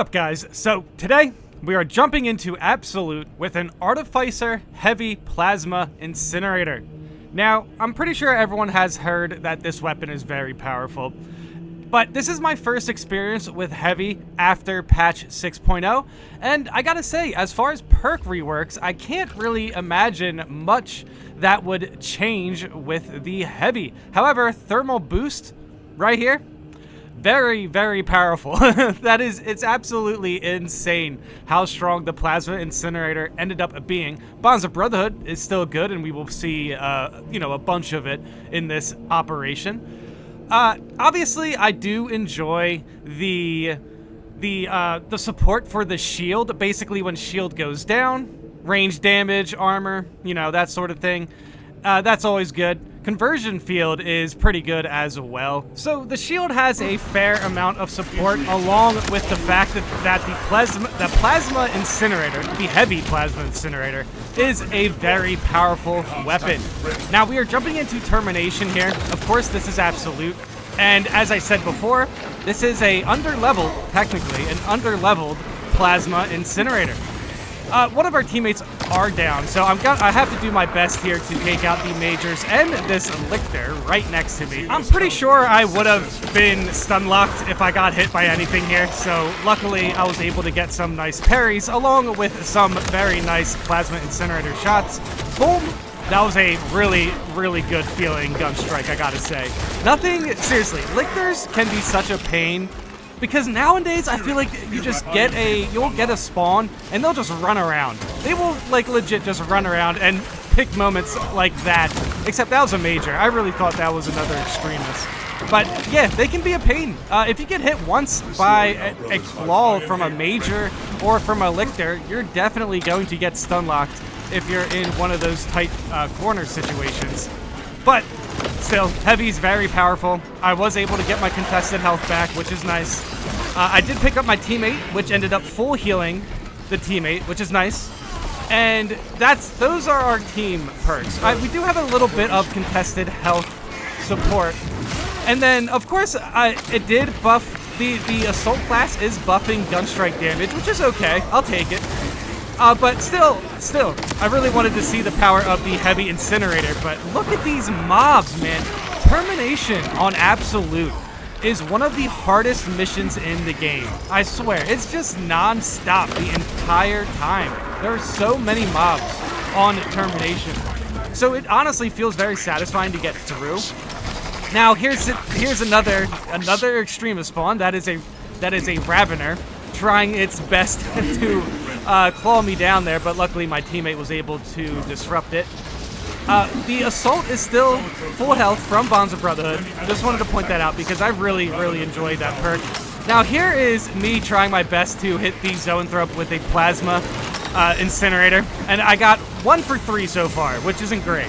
up, guys? So today we are jumping into Absolute with an Artificer Heavy Plasma Incinerator. Now, I'm pretty sure everyone has heard that this weapon is very powerful, but this is my first experience with Heavy after patch 6.0, and I gotta say, as far as perk reworks, I can't really imagine much that would change with the Heavy. However, thermal boost right here, very, very powerful. It's absolutely insane how strong the Plasma Incinerator ended up being. Bonds of Brotherhood is still good, and we will see, a bunch of it in this operation. Obviously, I do enjoy the support for the shield. Basically, when shield goes down, range damage, armor, that sort of thing. That's always good. Conversion field is pretty good as well. So the shield has a fair amount of support, along with the fact that the plasma incinerator, the heavy plasma incinerator, is a very powerful weapon. Now we are jumping into Termination here. Of course, this is Absolute, and as I said before, this is a technically an under-leveled plasma incinerator. One of our teammates are down, so I have to do my best here to take out the Majors and this Lictor right next to me. I'm pretty sure I would have been stun-locked if I got hit by anything here, so luckily I was able to get some nice parries along with some very nice Plasma Incinerator shots. Boom! That was a really, really good feeling gun strike, I gotta say. Seriously, Lictors can be such a pain, because nowadays, I feel like you'll get a spawn, and they'll just run around. They will, legit just run around and pick moments like that. Except that was a Major. I really thought that was another Extremist. But, yeah, they can be a pain. If you get hit once by a claw from a Major or from a Lictor, you're definitely going to get stun-locked if you're in one of those tight corner situations. But still, Heavy's very powerful. I was able to get my contested health back, which is nice. I did pick up my teammate, which ended up full healing the teammate, which is nice. And those are our team perks. We do have a little bit of contested health support. And then, of course, it did buff, the Assault class is buffing gun strike damage, which is okay. I'll take it. But still, I really wanted to see the power of the Heavy Incinerator, but look at these mobs, man. Termination on Absolute is one of the hardest missions in the game. I swear, it's just non-stop the entire time. There are so many mobs on Termination. So it honestly feels very satisfying to get through. Now, here's another Extremist spawn. That is a Ravener trying its best to claw me down there, but luckily my teammate was able to disrupt it. The Assault is still full health from Bonds of Brotherhood. I just wanted to point that out because I really, really enjoyed that perk. Now here is me trying my best to hit the Zoanthrope with a Plasma Incinerator, and I got 1 for 3 so far, which isn't great.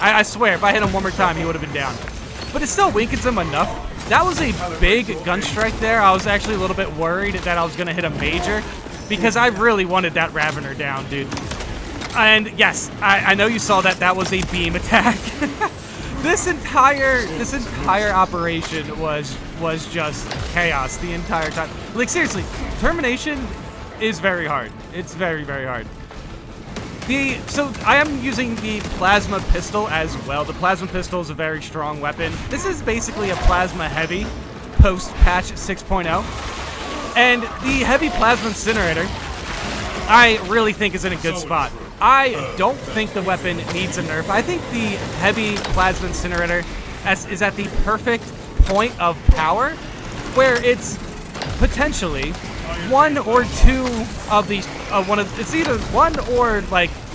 I swear, if I hit him one more time, he would have been down. But it still weakens him enough. That was a big gun strike there. I was actually a little bit worried that I was going to hit a Major, because I really wanted that Ravener down, dude. And yes, I know you saw that was a beam attack. This entire operation was just chaos the entire time. Like, seriously, Termination is very hard. It's very, very hard. So I am using the Plasma Pistol as well. The Plasma Pistol is a very strong weapon. This is basically a Plasma Heavy post-patch 6.0. And the Heavy Plasma Incinerator, I really think is in a good spot. I don't think the weapon needs a nerf. I think the Heavy Plasma Incinerator is at the perfect point of power, where it's potentially one or two of these. It's either one or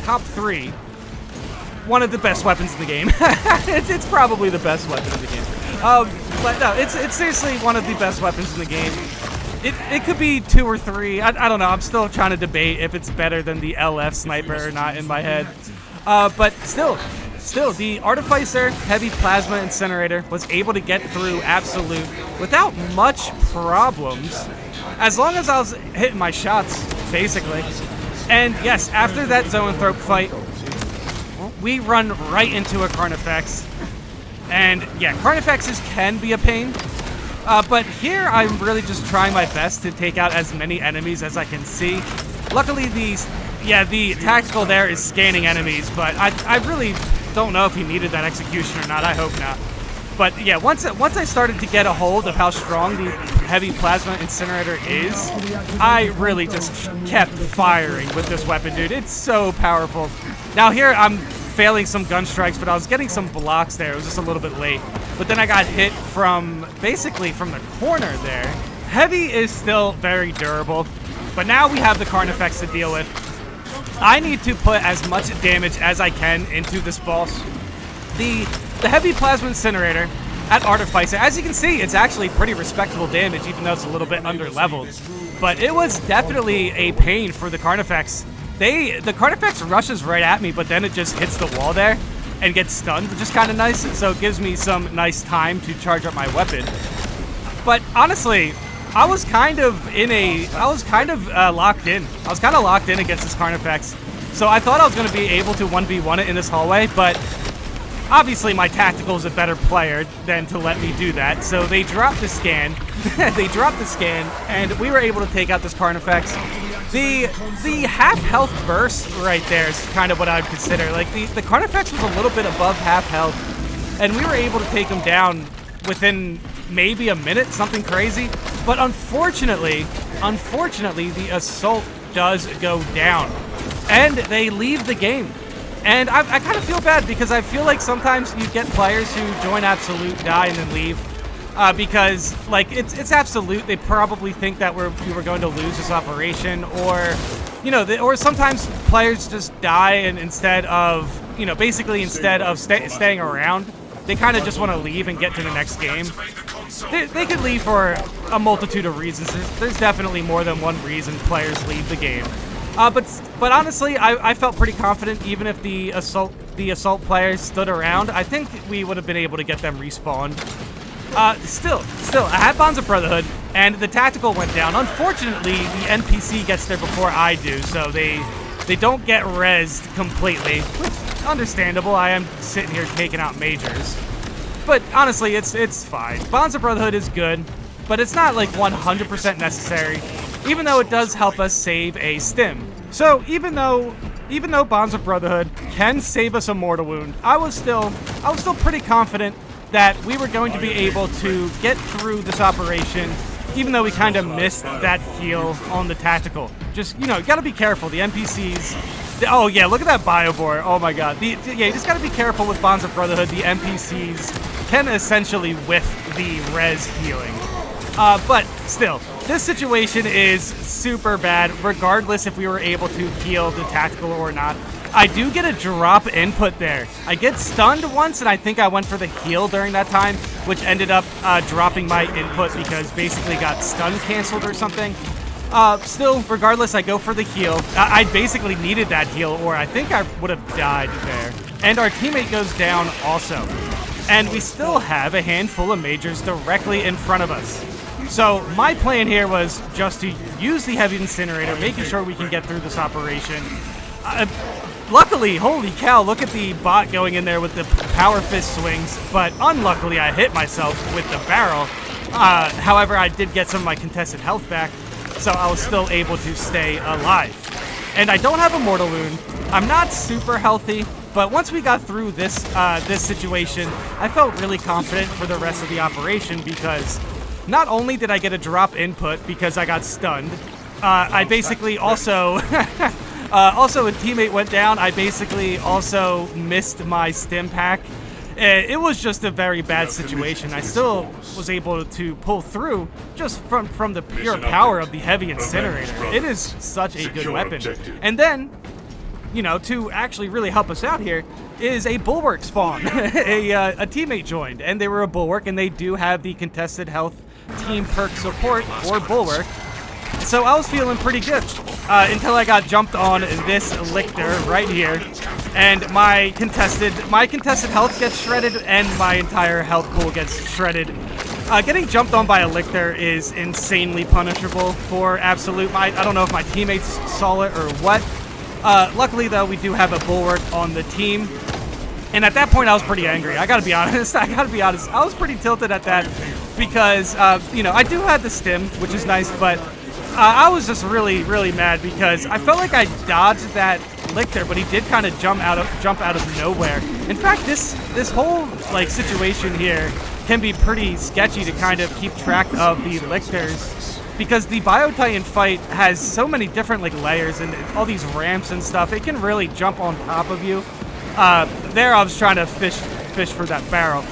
top 3. One of the best weapons in the game. it's probably the best weapon in the game. But no, it's seriously one of the best weapons in the game. It could be 2 or 3. I don't know. I'm still trying to debate if it's better than the LF sniper or not in my head. But still, the Artificer Heavy Plasma Incinerator was able to get through Absolute without much problems, as long as I was hitting my shots, basically. And yes, after that Zoanthrope fight, we run right into a Carnifex. And yeah, Carnifexes can be a pain. But here I'm really just trying my best to take out as many enemies as I can see. Luckily the tactical there is scanning enemies, but I really don't know if he needed that execution or not. I hope not. But yeah, once I started to get a hold of how strong the heavy plasma incinerator is, I really just kept firing with this weapon, dude. It's so powerful. Now here I'm failing some gun strikes, but I was getting some blocks there. It was just a little bit late. But then I got hit from, basically from the corner there. Heavy is still very durable, but now we have the Carnifex to deal with. I need to put as much damage as I can into this boss. The heavy plasma incinerator at Artificer, as you can see, it's actually pretty respectable damage, even though it's a little bit under-leveled. But it was definitely a pain for the Carnifex. The Carnifex rushes right at me, but then it just hits the wall there and gets stunned, which is kind of nice, so it gives me some nice time to charge up my weapon. But honestly, I was kind of locked in. I was kind of locked in against this Carnifex, so I thought I was going to be able to 1v1 it in this hallway, but obviously my tactical is a better player than to let me do that, so they dropped the scan. They dropped the scan, and we were able to take out this Carnifex. The half health burst right there is kind of what I would consider. Like, the Carnifex was a little bit above half health, and we were able to take him down within maybe a minute, something crazy. But unfortunately, the assault does go down, and they leave the game. And I kind of feel bad because I feel like sometimes you get players who join Absolute, die, and then leave. Because, like, it's Absolute. They probably think that we were going to lose this operation, or, you know, or sometimes players just die, and instead of, you know, basically instead of staying around, they kind of just want to leave and get to the next game. They could leave for a multitude of reasons. There's definitely more than one reason players leave the game. But honestly, I felt pretty confident. Even if the assault players stood around, I think we would have been able to get them respawned. Still, I had Bonds of Brotherhood, and the tactical went down. Unfortunately, the NPC gets there before I do, so they don't get rezzed completely, which is understandable. I am sitting here taking out majors. But honestly, it's fine. Bonds of Brotherhood is good, but it's not like 100% necessary, even though it does help us save a stim. So even though Bonds of Brotherhood can save us a mortal wound, I was still pretty confident that we were going to be able to get through this operation, even though we kind of missed that heal on the tactical. Just, you know, you gotta be careful. The NPCs... Oh, yeah, look at that Biobore. Oh, my God. Yeah, you just gotta be careful with Bonds of Brotherhood. The NPCs can essentially whiff the res healing. But still, this situation is super bad, regardless if we were able to heal the tactical or not. I do get a drop input there. I get stunned once, and I think I went for the heal during that time, which ended up dropping my input because basically got stun canceled or something. Still, regardless, I go for the heal. I basically needed that heal, or I think I would have died there. And our teammate goes down also. And we still have a handful of majors directly in front of us. So my plan here was just to use the heavy incinerator, making sure we can get through this operation. Luckily, holy cow, look at the bot going in there with the power fist swings, but unluckily I hit myself with the barrel. However, I did get some of my contested health back, so I was still able to stay alive. And I don't have a mortal wound. I'm not super healthy, but once we got through this situation, I felt really confident for the rest of the operation because not only did I get a drop input because I got stunned, I basically also... also, a teammate went down. I basically also missed my stim pack. It was just a very bad situation. I still was able to pull through just from the pure power of the heavy incinerator. It is such a good weapon. And then, you know, to actually really help us out here is a bulwark spawn. A teammate joined, and they were a bulwark, and they do have the contested health team perk support for bulwark. So I was feeling pretty good until I got jumped on this lictor right here, and my contested health gets shredded, and my entire health pool gets shredded. Getting jumped on by a lictor is insanely punishable for Absolute. I don't know if my teammates saw it or what. Luckily, though, we do have a bulwark on the team. And at that point, I was pretty angry. I gotta be honest. I was pretty tilted at that. because, you know, I do have the stim, which is nice, but I was just really, really mad because I felt like I dodged that Lictor, but he did kind of jump out of nowhere. In fact, this whole like situation here can be pretty sketchy to kind of keep track of the Lictors, because the Biotitan fight has so many different like layers and all these ramps and stuff. It can really jump on top of you. There I was trying to fish for that barrel.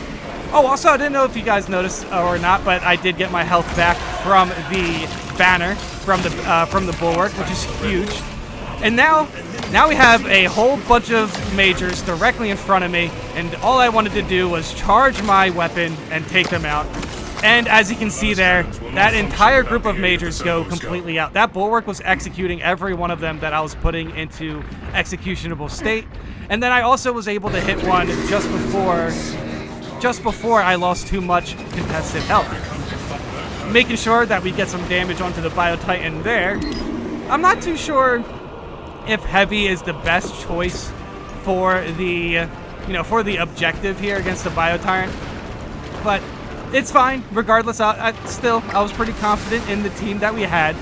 Oh, also, I didn't know if you guys noticed or not, but I did get my health back from the banner, from the bulwark, which is huge. And now we have a whole bunch of majors directly in front of me, and all I wanted to do was charge my weapon and take them out. And as you can see there, that entire group of majors go completely out. That bulwark was executing every one of them that I was putting into executionable state. And then I also was able to hit one just before I lost too much contested health. Making sure that we get some damage onto the Biotitan there. I'm not too sure if heavy is the best choice for the, you know, for the objective here against the Biotitan, but it's fine. Regardless, I was pretty confident in the team that we had,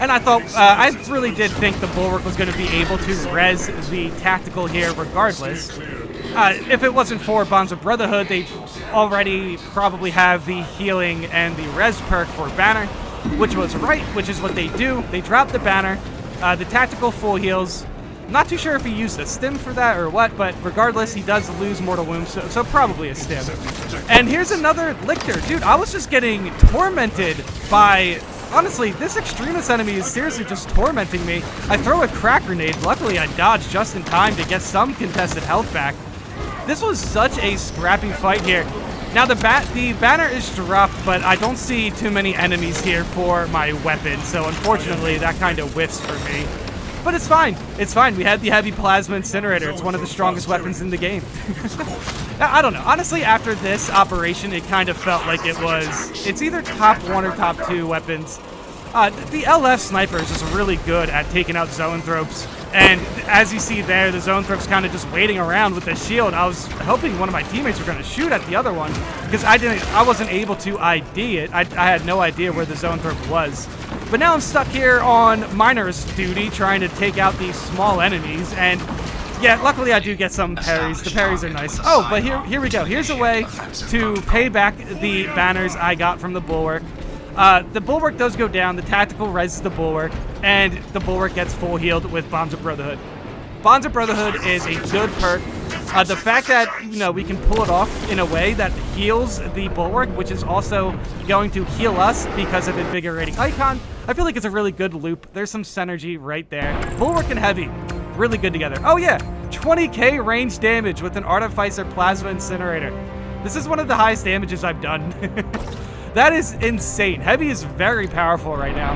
and I thought I really did think the bulwark was going to be able to res the tactical here regardless. If it wasn't for Bonds of Brotherhood, they already probably have the healing and the res perk for banner, which was right, which is what they do. They drop the banner, the tactical full heals. I'm not too sure if he used a stim for that or what, but regardless, he does lose mortal wounds, so probably a stim. And here's another Lictor. Dude, I was just getting tormented by... Honestly, this extremist enemy is seriously just tormenting me. I throw a crack grenade. Luckily, I dodged just in time to get some contested health back. This was such a scrappy fight here. Now, the banner is dropped, but I don't see too many enemies here for my weapon, so unfortunately, that kind of whiffs for me. But it's fine. It's fine. We had the heavy plasma incinerator. It's one of the strongest weapons in the game. I don't know. Honestly, after this operation, it kind of felt like it's either top 1 or top 2 weapons. The LF sniper is just really good at taking out zoanthropes. And as you see there, the zoanthrope's kind of just waiting around with the shield. I was hoping one of my teammates were going to shoot at the other one, because I wasn't able to ID it. I had no idea where the zoanthrope was. But now I'm stuck here on miner's duty trying to take out these small enemies, and yeah, luckily I do get some parries. The parries are nice. Oh, but here we go. Here's a way to pay back the banners I got from the bulwark. The bulwark does go down, the tactical reses the bulwark, and the bulwark gets full healed with Bonds of Brotherhood. Bonds of Brotherhood is a good perk. The fact that, you know, we can pull it off in a way that heals the bulwark, which is also going to heal us because of Invigorating Icon, I feel like it's a really good loop. There's some synergy right there. Bulwark and heavy, really good together. Oh yeah, 20k range damage with an Artificer Plasma Incinerator. This is one of the highest damages I've done. That is insane. Heavy is very powerful right now.